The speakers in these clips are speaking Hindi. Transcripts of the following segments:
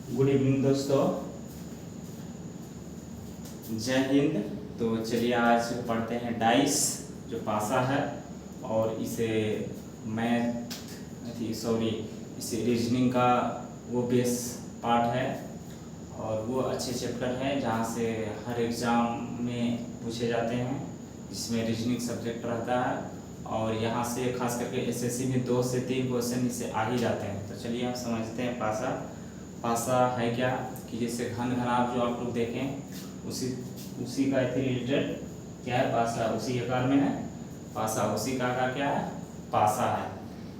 गुड इवनिंग दोस्तों, जय हिंद। तो चलिए आज पढ़ते हैं डाइस जो पासा है और इसे इसे रीजनिंग का वो बेस पार्ट है और वो अच्छे चैप्टर है जहाँ से हर एग्ज़ाम में पूछे जाते हैं, जिसमें रीजनिंग सब्जेक्ट रहता है और यहाँ से खास करके एसएससी में 2 से 3 क्वेश्चन इससे आ ही जाते हैं। तो चलिए हम समझते हैं पासा है क्या कि जैसे घन घनाभ जो आप लोग देखें उसी का रिलेटेड क्या है पासा, उसी आकार में है पासा, उसी का आकार क्या है पासा है।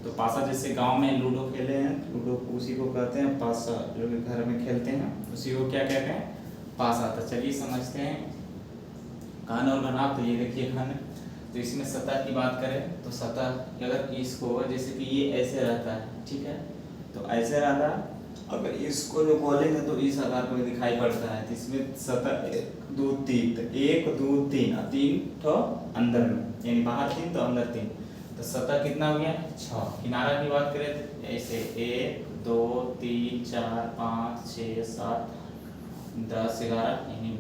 तो पासा जैसे गांव में लूडो खेले हैं, लूडो उसी को कहते हैं पासा, जो कि घर में खेलते हैं उसी को क्या कहते हैं पासा। तो चलिए समझते हैं घन और घनाभ। तो ये देखिए घन, तो इसमें सतह की बात करें तो सतह अगर इसको जैसे कि ये ऐसे रहता है, ठीक है, तो ऐसे रहता है, अगर इसको जो खोलेंगे तो इस आकार में दिखाई पड़ता है। तो इसमें सतह 1 2 3, तो 1 2 3 और 3 तो अंदर में, यानी बाहर 3 तो अंदर 3, तो सतह कितना हो गया 6। किनारा की बात करें तो ऐसे 1 2 3 4 5 6 7 10 11, यानी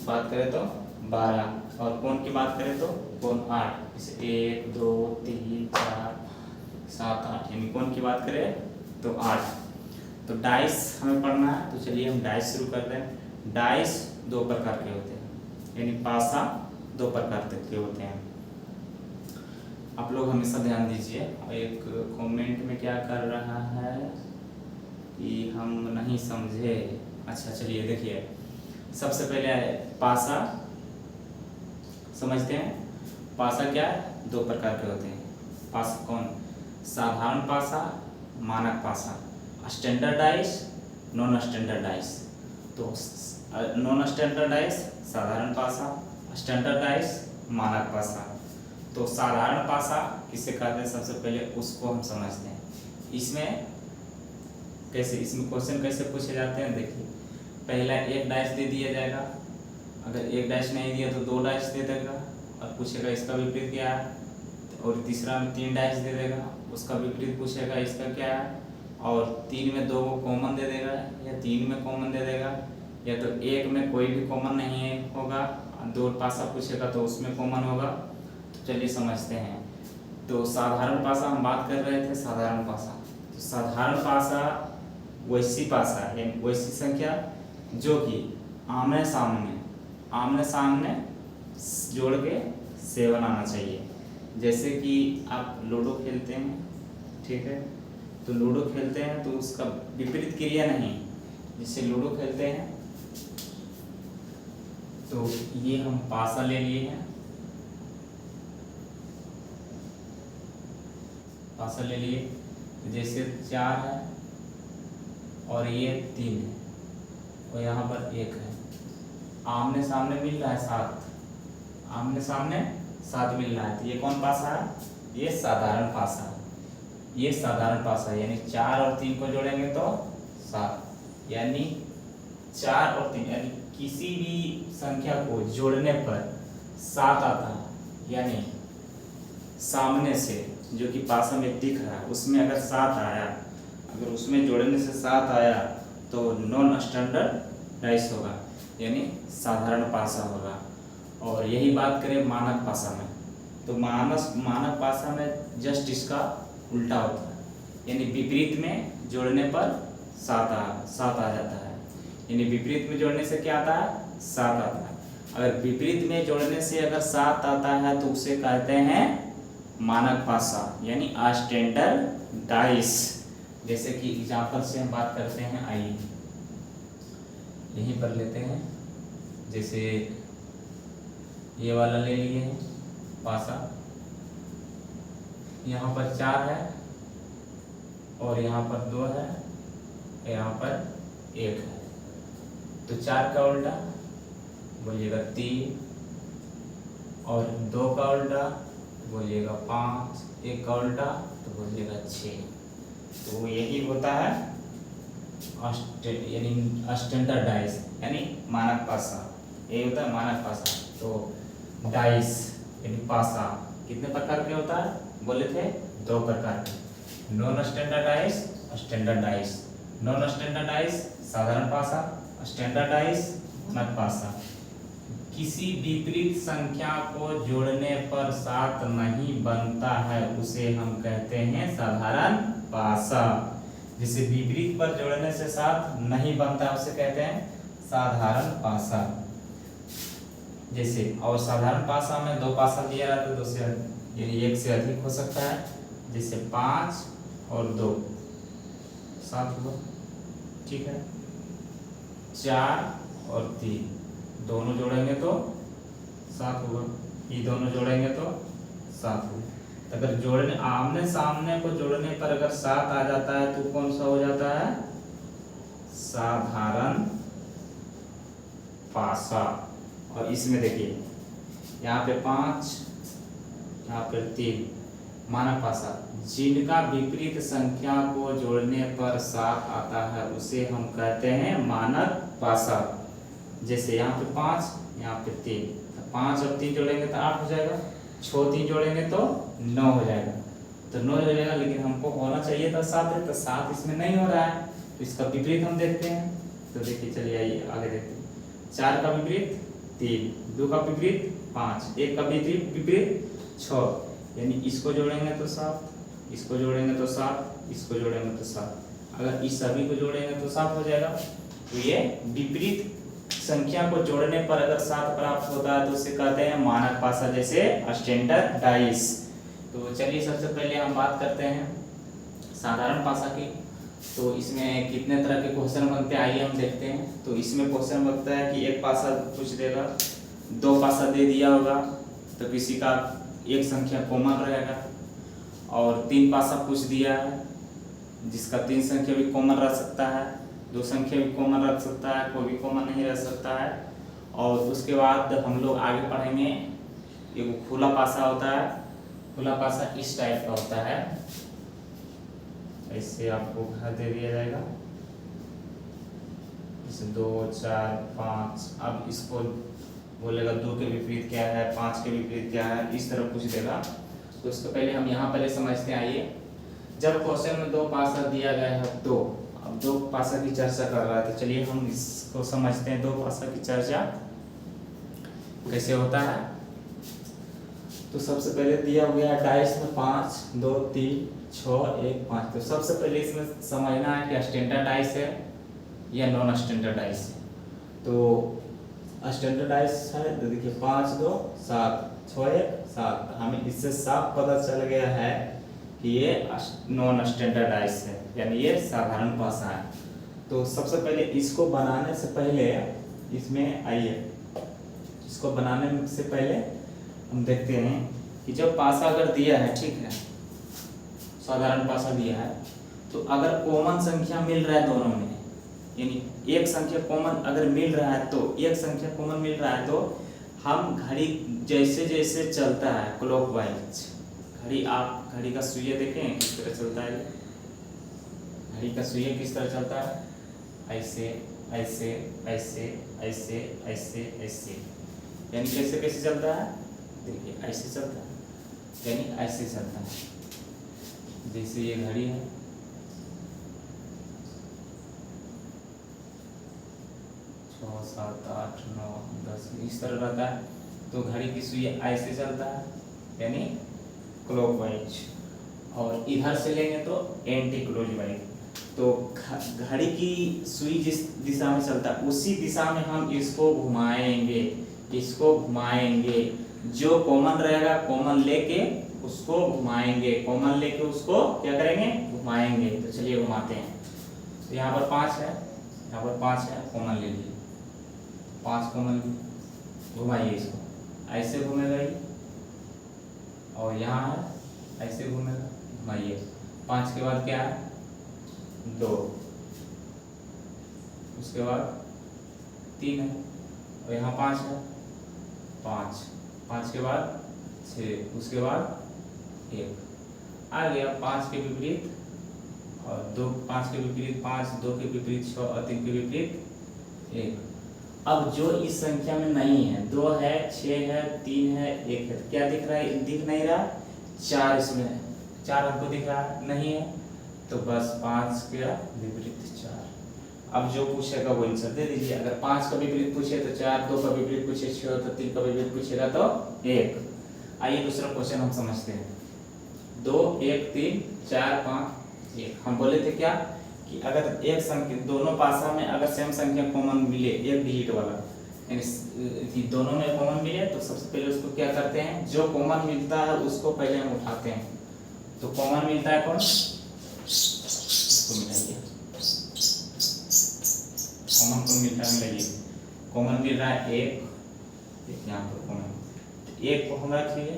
बात करें तो 12, और कोण की बात करें तो कोण 8, जैसे 1 2 3 4 7 8, यानी कोण की बात करें तो 8। तो डाइस हमें पढ़ना है, तो चलिए हम डाइस शुरू करते हैं। डाइस 2 प्रकार के होते हैं, यानी पासा 2 प्रकार के होते हैं। आप लोग हमेशा ध्यान दीजिए। एक कमेंट में क्या कर रहा है कि हम नहीं समझे। अच्छा चलिए देखिए, सबसे पहले पासा समझते हैं। पासा क्या है, 2 प्रकार के होते हैं। पासा कौन, साधारण पासा, मानक पासा, स्टैंडर्डाइज, नॉन स्टैंडर्डाइज। तो नॉन स्टैंडर्डाइज साधारण पासा, स्टैंडर्डाइज मानक पासा। तो साधारण पासा किसे कहते हैं, सबसे पहले उसको हम समझते हैं। इसमें क्वेश्चन कैसे पूछे जाते हैं, देखिए पहला 1 डाइस दे दिया जाएगा, अगर 1 डाइस नहीं दिया तो 2 डाइस दे देगा और पूछेगा इसका विपरीत क्या है, और तीसरा में 3 डाइस दे देगा, उसका विपरीत पूछेगा इसका क्या है, और 3 में 2 को कॉमन दे देगा या 3 में कॉमन दे देगा, या तो 1 में कोई भी कॉमन नहीं होगा, 2 पासा पूछेगा तो उसमें कॉमन होगा। तो चलिए समझते हैं। तो साधारण पासा हम बात कर रहे थे, साधारण पासा। तो साधारण पासा वैसी पासा यानी वैसी संख्या जो कि आमने सामने जोड़ के 7 आना चाहिए। जैसे कि आप लूडो खेलते हैं, ठीक है, तो लूडो खेलते हैं तो उसका विपरीत क्रिया नहीं, जिससे लूडो खेलते हैं तो ये हम पासा ले लिए हैं, पासा ले लिए, तो जैसे 4 है और ये 3 है और यहाँ पर 1 है, आमने सामने मिल रहा है 7, आमने सामने 7 मिल रहा है, तो ये कौन पासा है, ये साधारण पासा है। ये साधारण पासा यानी 4 और 3 को जोड़ेंगे तो 7, यानी 4 और 3 यानी किसी भी संख्या को जोड़ने पर 7 आता है, यानी सामने से जो कि पासा में दिख रहा है उसमें अगर 7 आया, अगर उसमें जोड़ने से 7 आया तो नॉन स्टैंडर्डाइज होगा, यानी साधारण पासा होगा। और यही बात करें मानक पासा में, तो मानक पासा में जस्ट इसका उल्टा होता है, यानी विपरीत में जोड़ने पर 7 आ जाता है, यानी विपरीत में जोड़ने से क्या आता है 7 आता है। अगर विपरीत में जोड़ने से अगर 7 आता है तो उसे कहते हैं मानक पासा, यानी स्टैंडर्डाइज। जैसे कि एग्जाम्पल से हम बात करते हैं, आइए यहीं पर लेते हैं, जैसे ये वाला ले लिए हैं पासा, यहाँ पर 4 है और यहाँ पर 2 है, यहाँ पर 1 है, तो 4 का उल्टा बोलिएगा 3, और 2 का उल्टा बोलिएगा 5, 1 का उल्टा तो बोलिएगा 6। तो यही होता है यानी स्टैंडर्डाइज यानी मानक पासा, यही होता है मानक पासा। तो डाइस यानी पासा कितने प्रकार के होता है, बोले थे 2 प्रकार के, non standardise, standardise. Non standardise साधारण पासा, स्टैंडर्डाइज मानक पासा। किसी विपरीत संख्या को जोड़ने पर 7 नहीं बनता है उसे हम कहते हैं साधारण पासा। जिसे विपरीत पर जोड़ने से 7 नहीं बनता उसे कहते हैं साधारण पासा। जैसे और साधारण पासा में 2 पासा दिया है तो 2 से यानी 1 से अधिक हो सकता है। जैसे 5 और 2 7 हुआ, ठीक है। 4 और 3 दोनों जोड़ेंगे तो 7 होगा, ये दोनों जोड़ेंगे तो 7 होगा। तो अगर जोड़ने आमने सामने को जोड़ने पर अगर 7 आ जाता है तो कौन सा हो जाता है? साधारण पासा। और इसमें देखिए यहाँ पे 5, यहाँ पे 3 मानक पासा। जिनका विपरीत संख्या को जोड़ने पर 7 आता है उसे हम कहते हैं मानक पासा। जैसे यहाँ पे 5, यहाँ पे 3, तो 5 और 3 जोड़ेंगे तो 8 हो जाएगा, 6 3 जोड़ेंगे तो 9 हो जाएगा। तो 9 हो जाएगा, लेकिन हमको होना चाहिए था 7 है, तो 7 इसमें नहीं हो रहा है, तो इसका विपरीत हम देखते हैं। तो देखिए चलिए आइए आगे देखते हैं। 4 का विपरीत 3, 2 का विपरीत 5, 1 का विपरीत 6, यानी इसको जोड़ेंगे तो 7, इसको जोड़ेंगे तो 7, इसको जोड़ेंगे तो 7। अगर इस सभी को जोड़ेंगे तो 7 हो जाएगा। तो ये विपरीत संख्या को जोड़ने पर अगर 7 प्राप्त होता है तो उसे कहते हैं मानक पासा, जैसे स्टैंडर्डाइज। तो चलिए सबसे पहले हम बात करते हैं साधारण पासा की। तो इसमें कितने तरह के क्वेश्चन बनते हैं आइए हम देखते हैं। तो इसमें क्वेश्चन बनता है कि एक पासा कुछ देगा, 2 पासा दे दिया होगा तो किसी का एक संख्या कॉमन रहेगा, और 3 पासा पूछ दिया है जिसका 3 संख्या भी कॉमन रह सकता है, 2 संख्या भी कॉमन रख सकता है, कोई भी कॉमन नहीं रह सकता है। और उसके बाद हम लोग आगे पढ़ेंगे एक खुला पासा होता है। खुला पासा इस टाइप का होता है, ऐसे आपको घर दे दिया जाएगा, जैसे 2 4 5। अब इसको बोलेगा 2 के विपरीत क्या है, 5 के विपरीत क्या है, इस तरह पूछ देगा। तो उसको पहले हम यहाँ पहले समझते हैं आइए। जब क्वेश्चन में 2 पासा दिया गया है तो अब 2 पासा की चर्चा कर रहा है, तो चलिए हम इसको समझते हैं 2 पासा की चर्चा कैसे होता है। तो सबसे पहले दिया गया है डाइस में 5 2 3 6 1 5। तो सबसे पहले इसमें समझना है कि स्टैंडर्डाइज है या नॉन स्टैंडर्डाइज है। तो स्टैंडर्डाइज है तो देखिए 5 2 7 6 1 7। हमें इससे साफ पता चल गया है कि ये नॉन स्टैंडर्डाइज है, यानी ये साधारण पासा है। तो सबसे पहले इसको बनाने से पहले इसमें आइए, इसको बनाने से पहले हम देखते हैं कि जब पासा अगर दिया है, ठीक है, साधारण पासा दिया है, तो अगर कॉमन संख्या मिल रहा है दोनों में, यानी एक संख्या कॉमन अगर मिल रहा है, तो एक संख्या कॉमन मिल रहा है, तो हम घड़ी जैसे जैसे चलता है क्लॉकवाइज, घड़ी आप घड़ी का सुइया देखें किस तरह चलता है, घड़ी का सुइया किस तरह चलता है, ऐसे ऐसे ऐसे ऐसे ऐसे ऐसे, यानी कैसे कैसे चलता है, देखिए ऐसे चलता है, यानी ऐसे चलता है। जैसे ये घड़ी है, छः 7 8 9 10 इस तरह रहता है। तो घड़ी की सुई ऐसे चलता है, यानी क्लॉकवाइज, और इधर से लेंगे तो एंटी क्लॉकवाइज। तो घड़ी की सुई जिस दिशा में चलता है उसी दिशा में हम इसको घुमाएंगे, इसको घुमाएंगे। जो कॉमन रहेगा कॉमन लेके उसको घुमाएंगे, कॉमन लेके उसको क्या करेंगे, घुमाएंगे। तो चलिए घुमाते हैं। तो यहाँ पर 5 है, यहाँ पर 5 है, कॉमन ले लीजिए, 5 कॉमन घुमाइए, इसको ऐसे घूमेगा ये, और यहाँ है ऐसे घूमेगा, घुमाइए। 5 के बाद क्या है, 2, उसके बाद 3 है, और यहाँ 5 है, 5, 5 के बाद 6, उसके बाद 1 आ गया। 5 के विपरीत और 2, 5 के विपरीत 5, 2 के विपरीत 6 और 3 के विपरीत 1। अब जो इस संख्या में नहीं है, 2 है, 6 है, 3 है, 1 है, तो क्या दिख रहा है, दिख नहीं रहा, 4 इसमें 4 हमको दिख रहा है नहीं है। तो बस 5 का विपरीत 4। अब जो पूछेगा वो आंसर दे दीजिए। अगर 5 का विपरीत पूछे तो 4, 2 का विपरीत पूछे 6, तो 3 का विपरीत पूछेगा तो 1। आइए दूसरा क्वेश्चन हम समझते हैं। 2, 1, 3, 4, 5, 1। हम बोले थे क्या कि अगर एक संख्या दोनों पासा में अगर सेम संख्या कॉमन मिले, एक डिजिट वाला, यानी दोनों में कॉमन मिले, तो सबसे पहले उसको क्या करते हैं, जो कॉमन मिलता है उसको पहले हम उठाते हैं। तो कॉमन मिलता है कौन, इसको मिलाइए। कॉमन कौन मिलता है, मिलाइए। कॉमन मिल रहा है 1, यहाँ पर कॉमन 1 को हम रख लिए।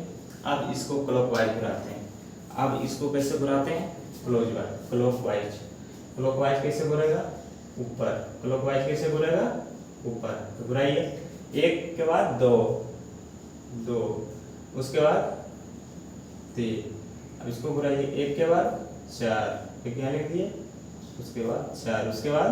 अब इसको क्लॉकवाइज घुराते हैं। अब इसको कैसे घुराते हैं, क्लॉकवाइज। क्लॉकवाइज कैसे घुरेगा, ऊपर। क्लॉकवाइज कैसे घुरेगा, ऊपर। तो घुराइए। 1 के बाद 2, 2, उसके बाद 3। अब इसको घुराइए। 1 के बाद 4, फिर क्या लिख दिए, उसके बाद 4, उसके बाद